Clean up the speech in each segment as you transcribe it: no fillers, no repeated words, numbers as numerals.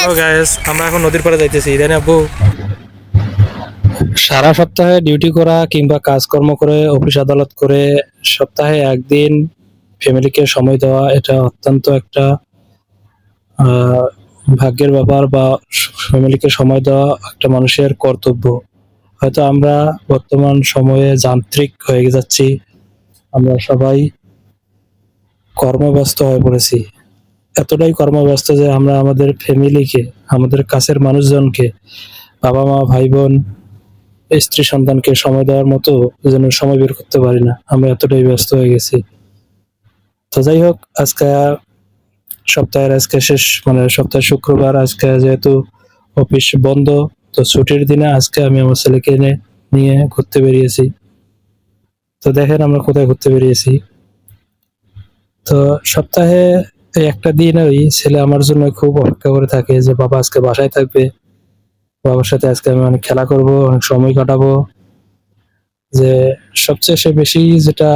Hello guys, আমরা এখন নদীর পাড়ে যাইতেছি। তাই না আব্বু? সারা সপ্তাহে ডিউটি করা কিংবা কাজকর্ম করে অফিস আদালত করে সপ্তাহে একদিন ফ্যামিলিকে সময় দেওয়া এটা অত্যন্ত একটা আহ, ভাগ্যের ব্যাপার বা ফ্যামিলিকে সময় দেওয়া একটা মানুষের কর্তব্য। হয়তো আমরা বর্তমান সময়ে যান্ত্রিক হয়ে যাচ্ছি, আমরা সবাই কর্মব্যস্ত হয়ে পড়েছি। এতটাই কর্মব্যস্ত যে আমরা আমাদের ফ্যামিলিকে, আমাদের কাছের মানুষজনকে, বাবা মা ভাই বোন স্ত্রী সন্তানকে সময় দেওয়ার মতো যেন সময় বের করতে পারি না, আমরা এতটাই ব্যস্ত হয়ে গেছি। তো যাই হোক, আজকে সপ্তাহের আজকে শেষ, মানে সপ্তাহের শুক্রবার, আজকে যেহেতু অফিস বন্ধ, তো ছুটির দিনে আজকে আমি আমার ছেলেকে নিয়ে ঘুরতে বেরিয়েছি। তো দেখেন আমরা কোথায় ঘুরতে বেরিয়েছি। তো সপ্তাহে এই একটা দিন ওই ছেলে আমার জন্য খুব অপেক্ষা করে থাকে যে বাবা আজকে বাসায় থাকবে, বাবার সাথে আজকে আমি অনেক খেলা করব, অনেক সময় কাটাবো। যে সবচেয়ে সে বেশি যেটা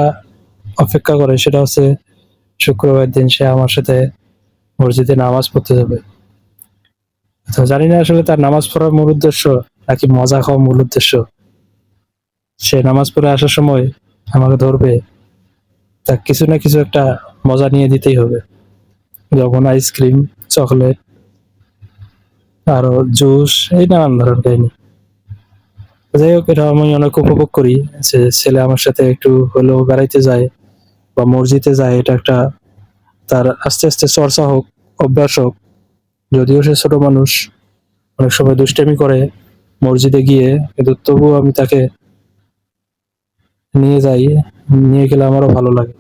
অপেক্ষা করে সেটা হচ্ছে শুক্রবার দিন সে আমার সাথে মসজিদে নামাজ পড়তে যাবে। তো জানি না আসলে তার নামাজ পড়ার মূল উদ্দেশ্য নাকি মজা খাওয়া মূল উদ্দেশ্য। সে নামাজ পড়ে আসার সময় আমাকে ধরবে, তা কিছু না কিছু একটা মজা নিয়ে দিতেই হবে, যেমন আইসক্রিম, চকলেট, আরো জুস, এই নানান ধরনের কাহিনী। যাই হোক, এটা আমি অনেক উপভোগ করি যে ছেলে আমার সাথে একটু হলেও বেড়াইতে যায় বা মসজিদে যায়। এটা একটা তার আস্তে আস্তে চর্চা হোক, অভ্যাস হোক। যদিও সে ছোট মানুষ, অনেক সময় দুষ্টামি করে মসজিদে গিয়ে, কিন্তু তবুও আমি তাকে নিয়ে যাই। নিয়ে গেলে আমারও ভালো লাগে।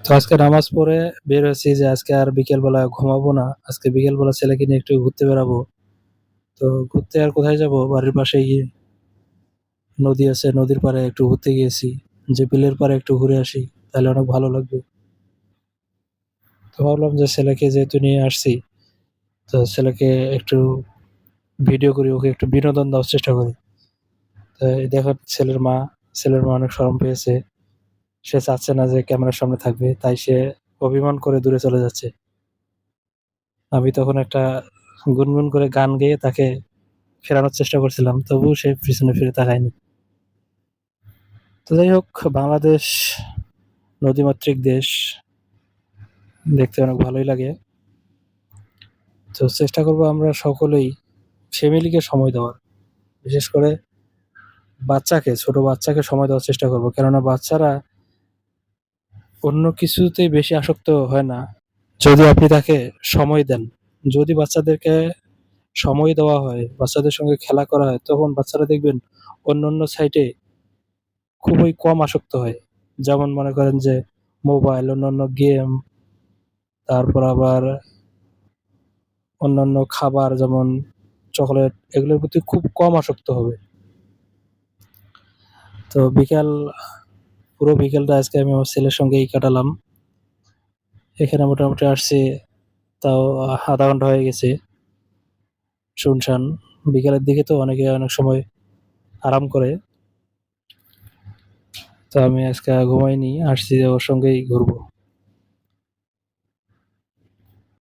তো আজকে নামাজ পড়ে বের হয়েছি যে আজকে আর বিকেল বেলা ঘুমাবো না, আজকে বিকেল বেলা ছেলেকে নিয়ে একটু ঘুরতে বেরাবো। তো ঘুরতে আর কোথায় যাব, বাড়ির পাশে গিয়ে নদী আছে, নদীর পাড়ে একটু ঘুরতে গিয়েছি, যে বিলের পাড়ে একটু ঘুরে আসি, তাহলে অনেক ভালো লাগবে। তো ভাবলাম যে ছেলেকে যেহেতু নিয়ে আসছি, তো ছেলেকে একটু ভিডিও করি, ওকে একটু বিনোদন দেওয়ার চেষ্টা করি। তো এই দেখো ছেলের মা অনেক শরম পেয়েছে। সে চাচ্ছে না যে ক্যামেরার সামনে থাকবে, তাই সে অভিমান করে দূরে চলে যাচ্ছে। আমি তখন একটা গুনগুন করে গান গেয়ে তাকে ফেরানোর চেষ্টা করছিলাম, তবুও সে পিছনে ফিরে তাকায়নি। তো যাই হোক, বাংলাদেশ নদীমাতৃক দেশ, দেখতে অনেক ভালোই লাগে। তো চেষ্টা করবো আমরা সকলেই ফ্যামিলিকে সময় দেওয়ার, বিশেষ করে ছোট বাচ্চাকে সময় দেওয়ার চেষ্টা করবো, কেননা বাচ্চারা অন্য কিছুতেই বেশি আসক্ত হয় না যদি আপনি তাকে সময় দেন। যদি বাচ্চাদেরকে সময় দেওয়া হয়, বাচ্চাদের সঙ্গে খেলা করা হয়, তখন বাচ্চারা দেখবেন অন্য সাইটে খুবই কম আসক্ত হয়। যেমন মনে করেন যে মোবাইল, অন্যান্য গেম, তারপর আবার অন্যান্য খাবার যেমন চকলেট, এগুলোর প্রতি খুব কম আসক্ত হবে। তো পুরো বিকেলটা আজকে আমি আমার ছেলের সঙ্গেই কাটালাম। এখানে মোটামুটি আসছি তাও আধা ঘন্টা হয়ে গেছে। শুনশান, বিকেলের দিকে তো অনেকে অনেক সময় আরাম করে। তো আমি আজকে ঘুমাইনি, আসছি যে ওর সঙ্গেই ঘুরবো।